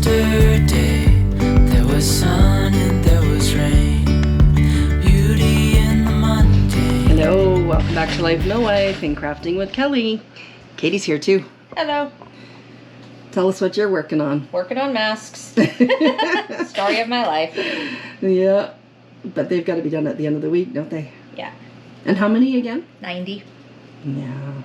Yesterday there was sun and there was rain. Beauty in the mundane. Hello, welcome back to Life No Life and Crafting with Kelly. Katie's here too. Hello. Tell us what you're working on. Working on masks. Story of my life. Yeah, but they've got to be done at the end of the week, don't they? Yeah. And how many again? 90. Yeah.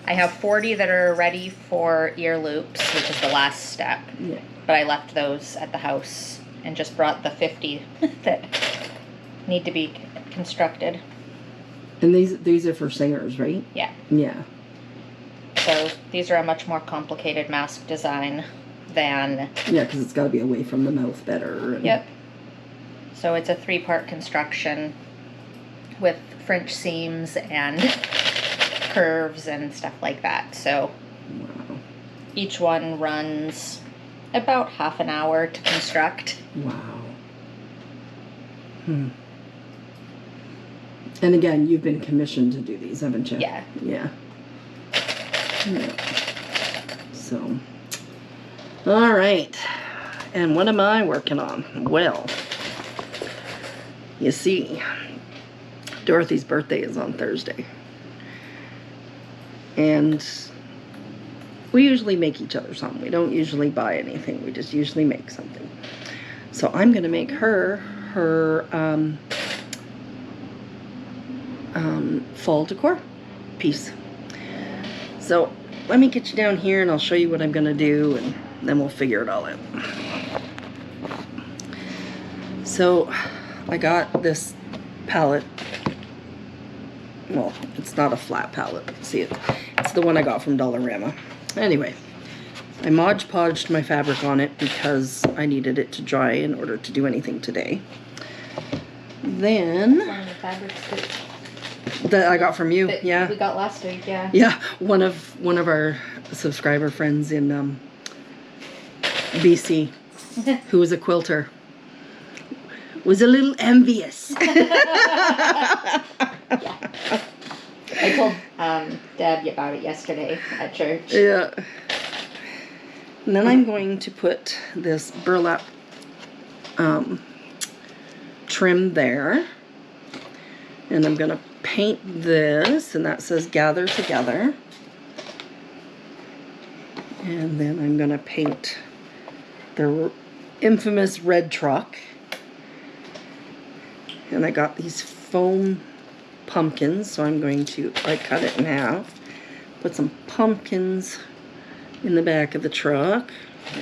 I have 40 that are ready for ear loops, which is the last step. Yeah. But I left those at the house and just brought the 50 that need to be constructed. And these are for singers, right? Yeah. Yeah. So these are a much more complicated mask design than... Yeah, because it's got to be away from the mouth better. And... Yep. So it's a 3-part construction with French seams and curves and stuff like that. So wow. Each one runs about half an hour to construct. Wow. And again, you've been commissioned to do these, haven't you? Yeah. Yeah. Yeah. So, all right. And what am I working on? Well, you see, Dorothy's birthday is on Thursday. And we usually make each other something. We don't usually buy anything. We just usually make something. So I'm going to make her fall decor piece. So let me get you down here and I'll show you what I'm going to do, and then we'll figure it all out. So I got this palette. Well, it's not a flat palette. See it? It's the one I got from Dollarama. Anyway, I Mod Podged my fabric on it because I needed it to dry in order to do anything today. Then One of the fabrics that I got from you, that yeah. we got last week, yeah. Yeah, one of our subscriber friends in BC, who was a quilter, was a little envious. Yeah. I told Dad about it yesterday at church. Yeah. And then I'm going to put this burlap trim there. And I'm going to paint this, and that says Gather Together. And then I'm going to paint the infamous red truck. And I got these foam pumpkins, so I'm going to cut it in half, put some pumpkins in the back of the truck,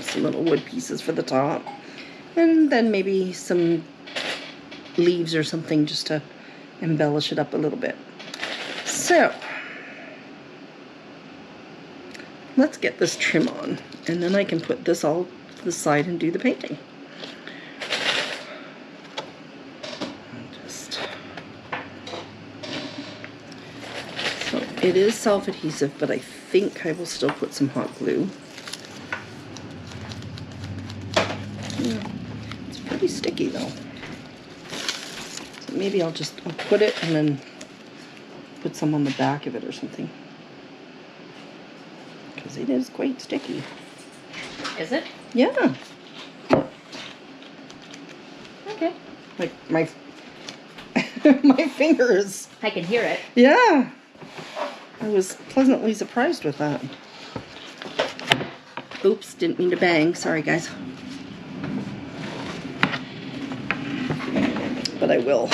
some little wood pieces for the top, and then maybe some leaves or something just to embellish it up a little bit. So let's get this trim on, and then I can put this all to the side and do the painting. It is self-adhesive, but I think I will still put some hot glue. Yeah, it's pretty sticky though. So maybe I'll put it and then put some on the back of it or something. Because it is quite sticky. Is it? Yeah. Okay. Like my my fingers. I can hear it. Yeah. I was pleasantly surprised with that. Oops, didn't mean to bang. Sorry, guys. But I will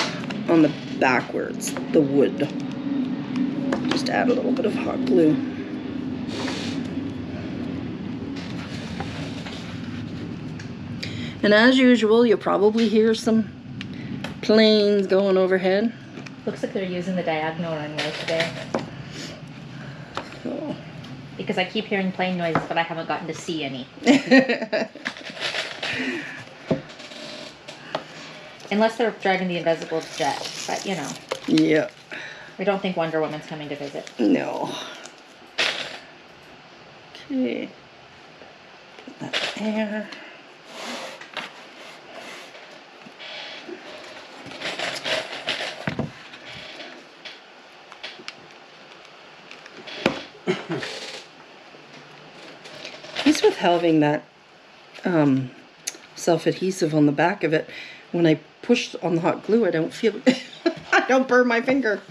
on the backwards, the wood. Just add a little bit of hot glue. And as usual, you'll probably hear some planes going overhead. Looks like they're using the diagonal runway today. So. Because I keep hearing plane noises, but I haven't gotten to see any. Unless they're driving the invisible jet, but you know. Yeah. I don't think Wonder Woman's coming to visit. No. Okay. Put that there. He's with having that self-adhesive on the back of it. When I push on the hot glue, I don't feel I don't burn my finger.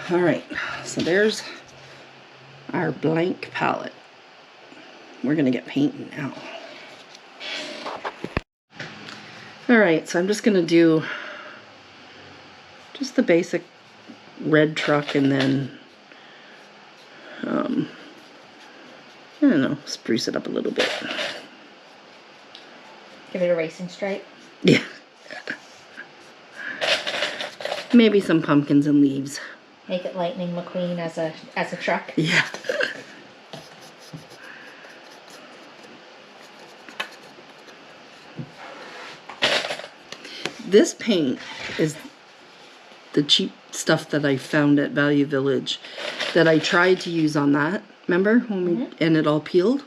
All right, so there's our blank palette. We're gonna get painting now. All right, so I'm just gonna do just the basic red truck, and then I don't know, spruce it up a little bit. Give it a racing stripe. Yeah. Maybe some pumpkins and leaves. Make it Lightning McQueen as a truck. Yeah. This paint is the cheap stuff that I found at Value Village that I tried to use on that. Remember when we and it all peeled?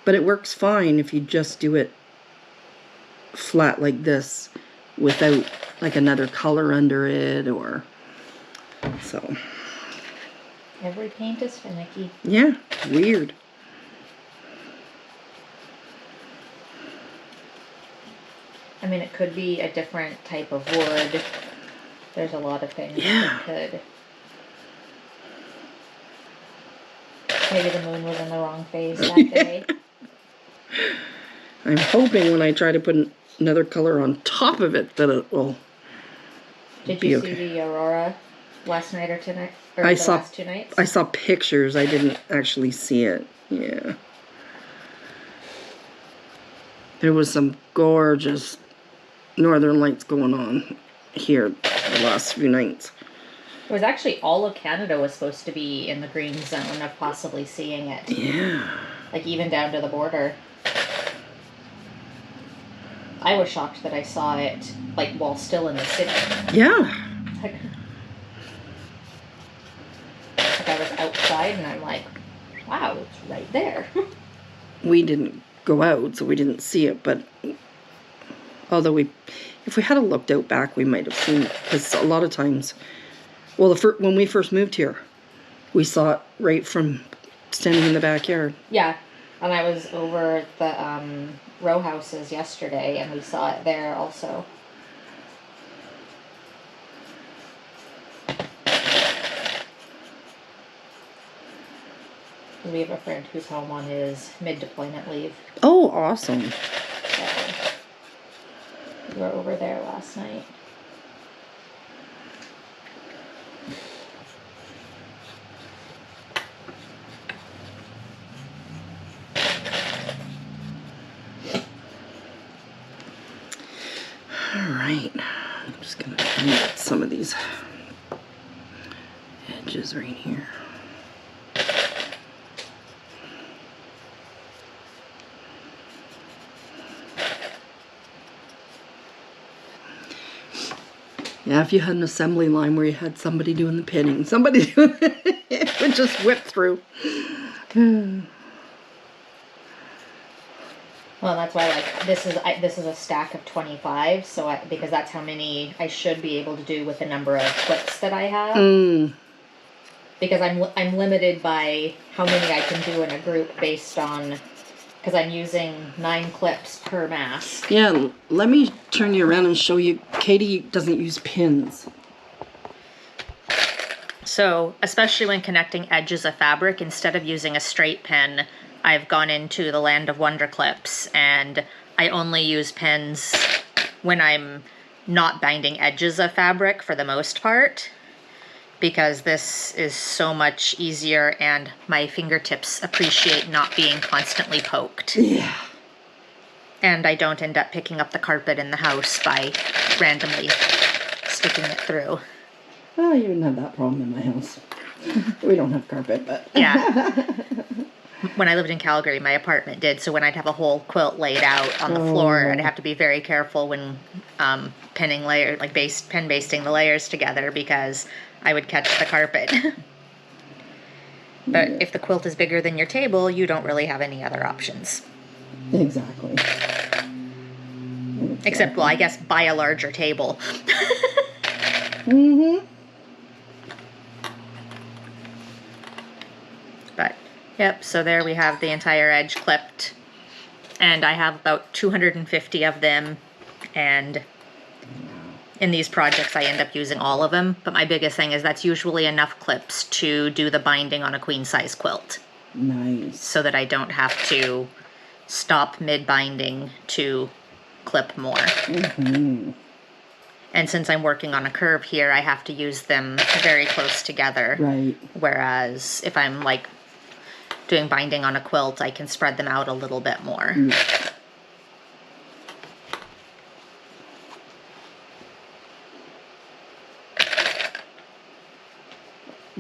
But it works fine if you just do it flat like this without like another color under it, or so. Every paint is finicky. Yeah, weird. I mean, it could be a different type of wood. There's a lot of things that could. Maybe the moon was in the wrong phase that day. I'm hoping when I try to put another color on top of it that it will. Did you see the aurora last night or tonight? Or I the saw last 2 nights? I saw pictures. I didn't actually see it. Yeah. There was some gorgeous northern lights going on here the last few nights. It was actually all of Canada was supposed to be in the green zone of possibly seeing it. Yeah. Like even down to the border. I was shocked that I saw it like while still in the city. Yeah. Like I was outside and I'm like, wow, it's right there. We didn't go out, so we didn't see it, but although if we had looked out back, we might have seen it, because a lot of times, well, when we first moved here, we saw it right from standing in the backyard. Yeah, and I was over at the row houses yesterday, and we saw it there also. We have a friend who's home on his mid-deployment leave. Oh, awesome. So we were over there last night. All right. I'm just going to get some of these edges right here. Yeah, if you had an assembly line where you had somebody doing the pinning, somebody doing it would just whip through. Well, that's why like this is a stack of 25, so because that's how many I should be able to do with the number of clips that I have. Because I'm limited by how many I can do in a group based on, because I'm using 9 clips per mask. Yeah, let me turn you around and show you. Katie doesn't use pins. So, especially when connecting edges of fabric, instead of using a straight pin, I've gone into the Land of Wonder clips, and I only use pins when I'm not binding edges of fabric for the most part, because this is so much easier and my fingertips appreciate not being constantly poked. Yeah. And I don't end up picking up the carpet in the house by randomly sticking it through. Oh, you wouldn't have that problem in my house. We don't have carpet, but... Yeah. When I lived in Calgary, my apartment did, so when I'd have a whole quilt laid out on the floor, I'd have to be very careful when pinning layer, like pen basting the layers together, because I would catch the carpet. But if the quilt is bigger than your table, you don't really have any other options. Exactly. Except, well, I guess buy a larger table. Mm-hmm. But, yep, so there we have the entire edge clipped. And I have about 250 of them. And in these projects, I end up using all of them. But my biggest thing is that's usually enough clips to do the binding on a queen size quilt. Nice. So that I don't have to stop mid-binding to clip more. Mm-hmm. And since I'm working on a curve here, I have to use them very close together. Right. Whereas if I'm like doing binding on a quilt, I can spread them out a little bit more. Yeah.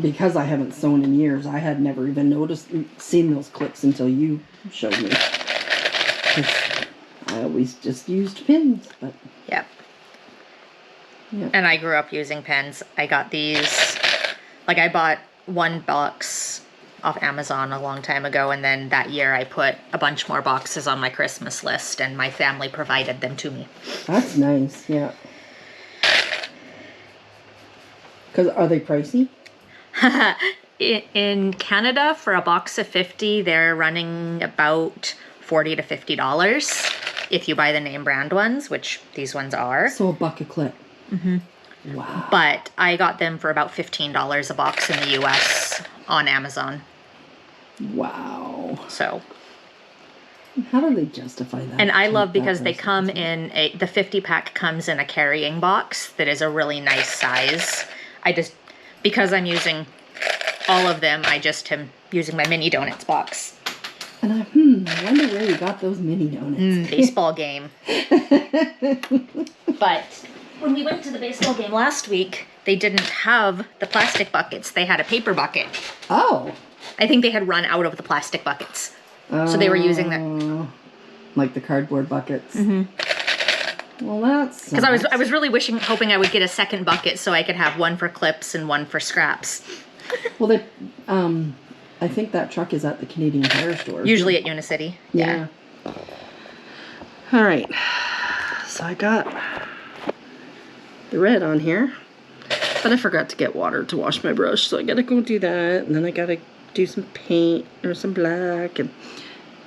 Because I haven't sewn in years, I had never even seen those clips until you showed me. 'Cause I always just used pins, but... Yep. Yeah. And I grew up using pens. I got these, like I bought one box off Amazon a long time ago, and then that year I put a bunch more boxes on my Christmas list, and my family provided them to me. That's nice, yeah. Because are they pricey? In Canada, for a box of 50, they're running about $40 to $50 if you buy the name brand ones, which these ones are. So a buck a clip. Mm-hmm. Wow. But I got them for about $15 a box in the US on Amazon. Wow. So. How do they justify that? And I love because they come in the 50 pack comes in a carrying box that is a really nice size. Because I'm using all of them, I just am using my mini donuts box. And I wonder where you got those mini donuts. Baseball game. But when we went to the baseball game last week, they didn't have the plastic buckets. They had a paper bucket. Oh. I think they had run out of the plastic buckets. So they were using that. Like the cardboard buckets. Mm-hmm. Well, that's... Because I was really hoping I would get a second bucket so I could have one for clips and one for scraps. Well, I think that truck is at the Canadian Tire store. Usually at Unicity. Yeah. All right. So I got the red on here, but I forgot to get water to wash my brush, so I gotta go do that, and then I gotta do some paint or some black, and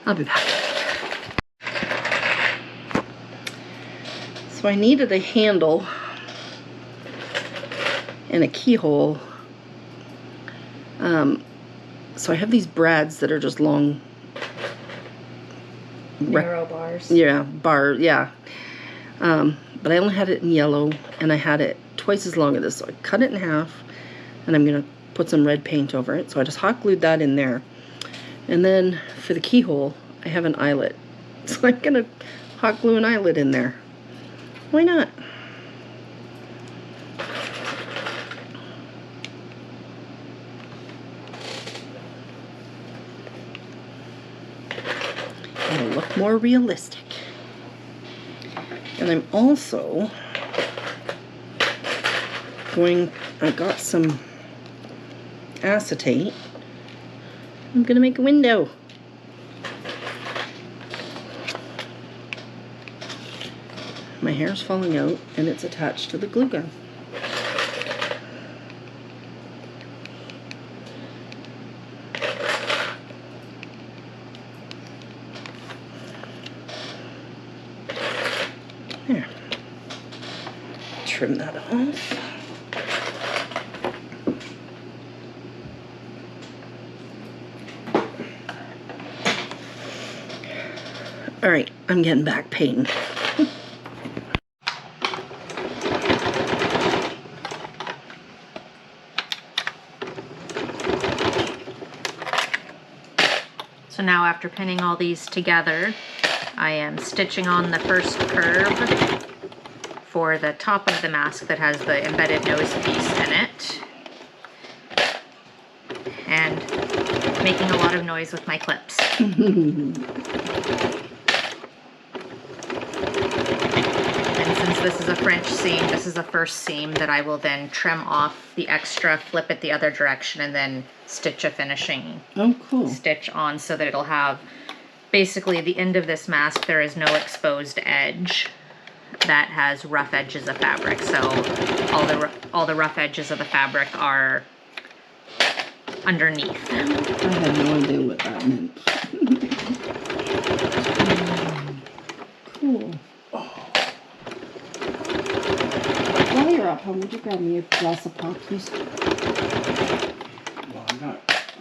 I'll be back. So I needed a handle and a keyhole. So I have these brads that are just long. Narrow bars. Yeah, yeah. But I only had it in yellow, and I had it twice as long as this. So I cut it in half, and I'm going to put some red paint over it. So I just hot glued that in there. And then for the keyhole, I have an eyelet. So I'm going to hot glue an eyelet in there. Why not? It'll look more realistic. And I'm also I got some acetate. I'm gonna make a window. My hair's falling out and it's attached to the glue gun. There. Trim that off. All right, I'm getting back painting. So now after pinning all these together, I am stitching on the first curve for the top of the mask that has the embedded nose piece in it. And making a lot of noise with my clips. And since this is a French seam, this is the first seam that I will then trim off the extra, flip it the other direction, and then stitch a finishing stitch on so that it'll have basically the end of this mask, there is no exposed edge. that has rough edges of fabric. So all the rough edges of the fabric are underneath. I had no idea what that meant. Cool. While you're up, would you grab me a glass of pop, please? Well, I'm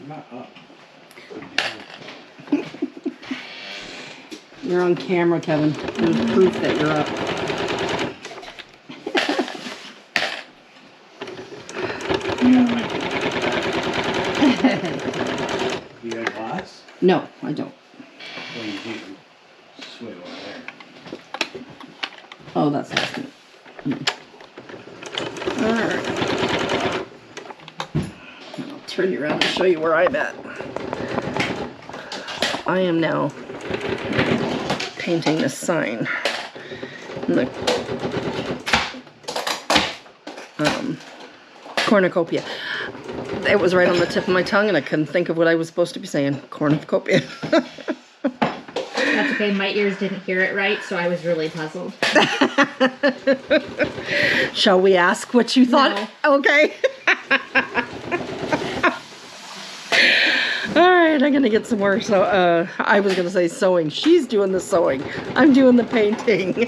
not up. You're on camera, Kevin. There's proof that you're up. You got a glass? No, I don't. Well, you do. Just wait over there. Oh, that's nice. Alright. I'll turn you around and show you where I'm at. I am now painting this sign in the cornucopia. It was right on the tip of my tongue and I couldn't think of what I was supposed to be saying. Cornucopia. That's okay, my ears didn't hear it right, so I was really puzzled. Shall we ask what you thought? No. Okay. Alright, I'm gonna get some more. So, I was gonna say sewing. She's doing the sewing. I'm doing the painting.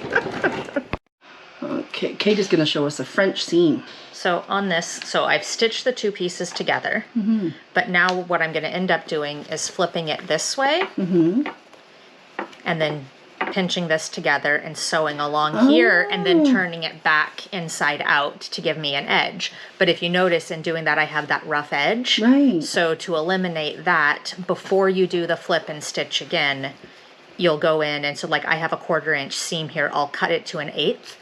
Okay, Kate is gonna show us a French seam. So on this, so I've stitched the two pieces together, but now what I'm gonna end up doing is flipping it this way, and then pinching this together and sewing along here, and then turning it back inside out to give me an edge. But if you notice in doing that, I have that rough edge. Right. So to eliminate that, before you do the flip and stitch again, you'll go in, and so like I have a 1/4 inch seam here, I'll cut it to 1/8,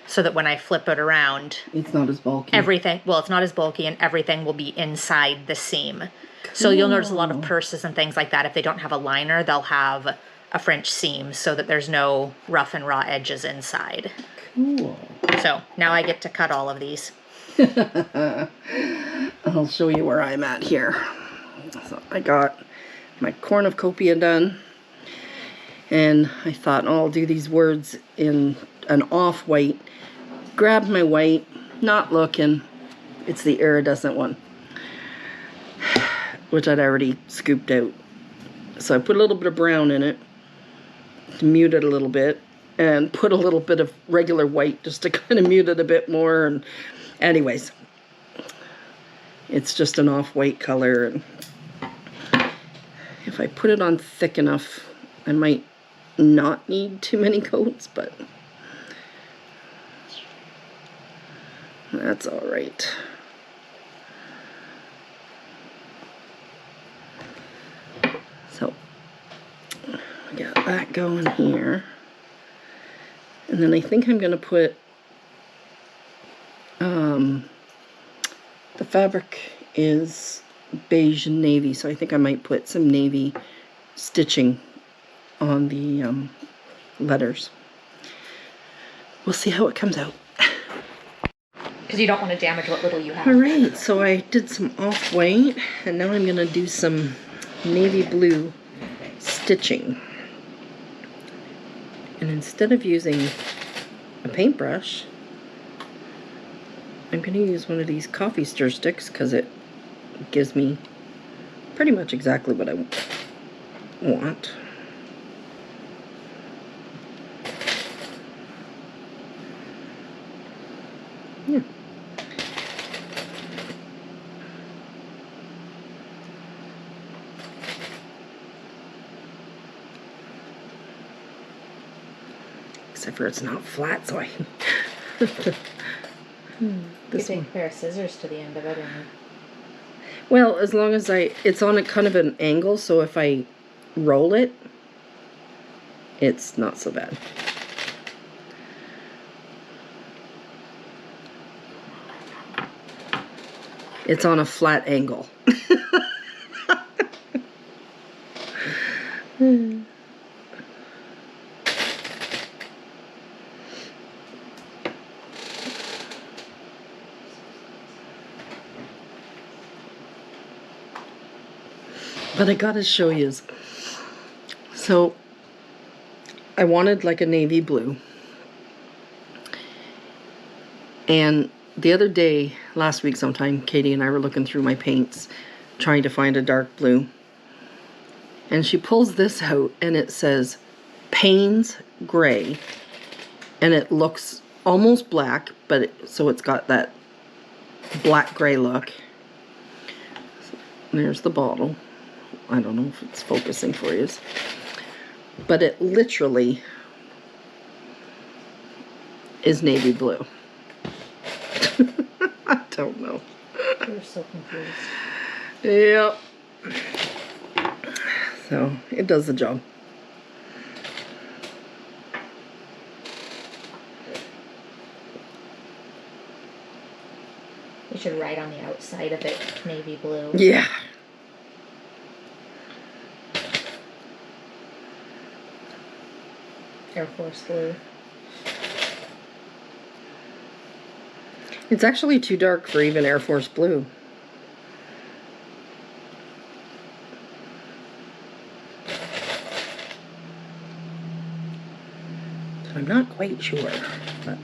so that when I flip it around, It's not as bulky. everything, well, it's not as bulky and everything will be inside the seam. So you'll notice a lot of purses and things like that, if they don't have a liner, they'll have a French seam so that there's no rough and raw edges inside. Cool. So now I get to cut all of these. I'll show you where I'm at here. So I got my cornucopia done. And I thought, oh, I'll do these words in an off-white. Grabbed my white, not looking. It's the iridescent one, which I'd already scooped out. So I put a little bit of brown in it to mute it a little bit, and put a little bit of regular white just to kind of mute it a bit more. And anyways, it's just an off-white color, and if I put it on thick enough, I might not need too many coats, but that's all right. So I got that going here, and then I think I'm gonna put the fabric is beige and navy, so I think I might put some navy stitching on the letters. We'll see how it comes out. Because you don't want to damage what little you have. Alright, so I did some off-white, and now I'm going to do some navy blue stitching. And instead of using a paintbrush, I'm going to use one of these coffee stir sticks because it gives me pretty much exactly what I want. Yeah. Except for it's not flat, so I You take a pair of scissors to the end of it and well, as long as it's on a kind of an angle, so if I roll it, it's not so bad. It's on a flat angle. But I gotta show you. So I wanted like a navy blue. And the other day, last week sometime, Katie and I were looking through my paints, trying to find a dark blue. And she pulls this out, and it says Payne's Gray. And it looks almost black, but so it's got that black-gray look. There's the bottle. I don't know if it's focusing for you. But it literally is navy blue. I don't know. You're so confused. Yep. So, it does the job. You should write on the outside of it, navy blue. Yeah. Air Force blue. It's actually too dark for even Air Force blue. I'm not quite sure, but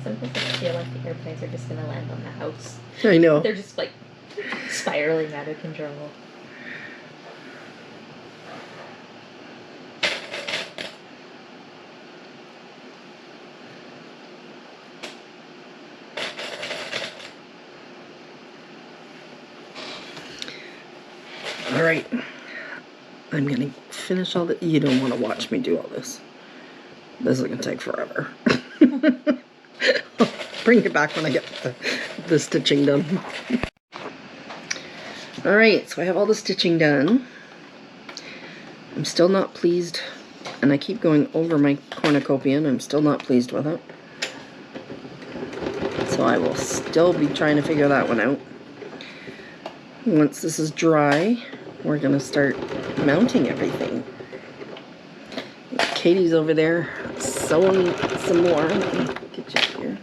Sometimes I feel like the airplanes are just gonna land on the house. I know. They're just like spiraling out of control. All right. I'm gonna finish all the. You don't want to watch me do all this. This is gonna take forever. I'll bring it back when I get the stitching done. All right, so I have all the stitching done. I'm still not pleased, and I keep going over my cornucopia, and I'm still not pleased with it. So I will still be trying to figure that one out. Once this is dry, we're gonna start mounting everything. Katie's over there sewing some more. Let me get you here.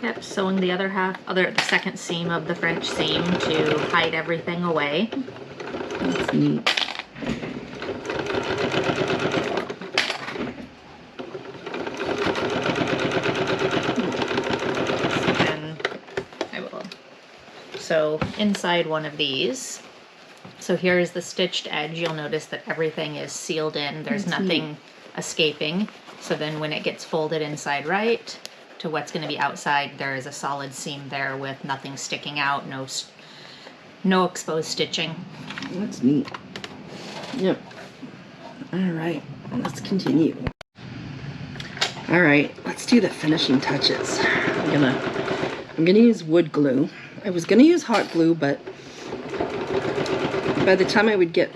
Yep, sewing the the second seam of the French seam to hide everything away. That's neat. So inside one of these, so here is the stitched edge. You'll notice that everything is sealed in. There's nothing escaping. So then when it gets folded inside right to what's going to be outside, there is a solid seam there with nothing sticking out, no exposed stitching. That's neat. Yep. All right, let's continue. All right, let's do the finishing touches. I'm gonna use wood glue. I was gonna use hot glue, but by the time I would get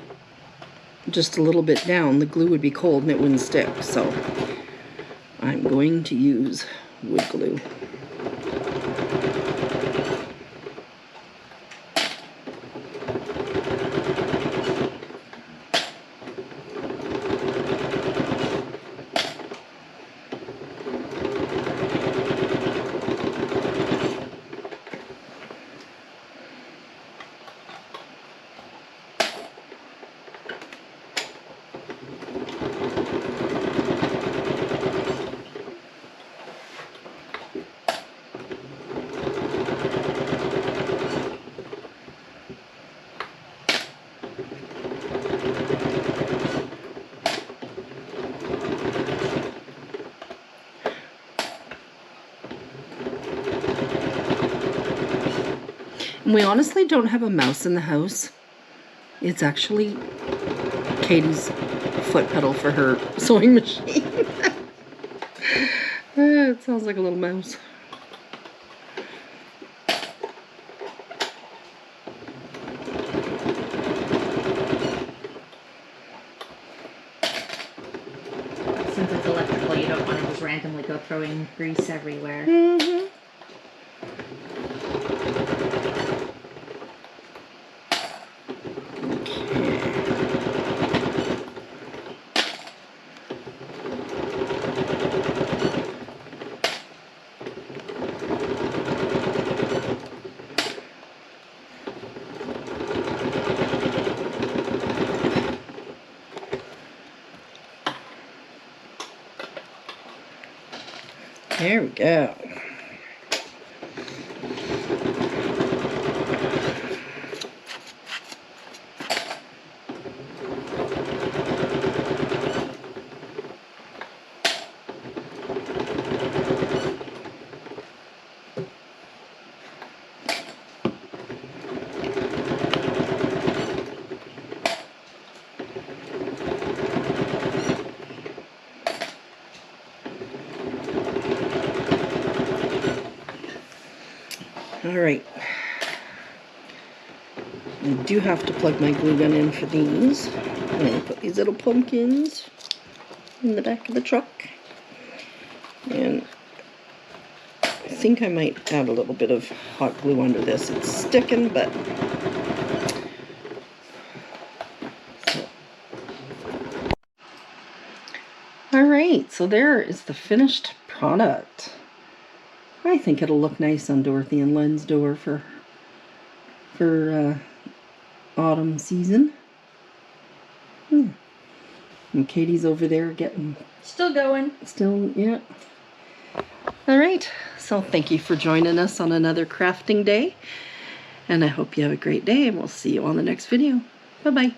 just a little bit down, the glue would be cold and it wouldn't stick. So I'm going to use wood glue. We honestly don't have a mouse in the house. It's actually Katie's foot pedal for her sewing machine. It sounds like a little mouse. Since it's electrical, you don't want to just randomly go throwing grease everywhere. Mm-hmm. There we go. All right. I do have to plug my glue gun in for these. I'm going to put these little pumpkins in the back of the truck. And I think I might add a little bit of hot glue under this. It's sticking, but... Alright, so there is the finished product. I think it'll look nice on Dorothy and Len's door for autumn season. And Katie's over there getting... Still going. Still, yeah. Alright, so thank you for joining us on another crafting day. And I hope you have a great day, and we'll see you on the next video. Bye-bye.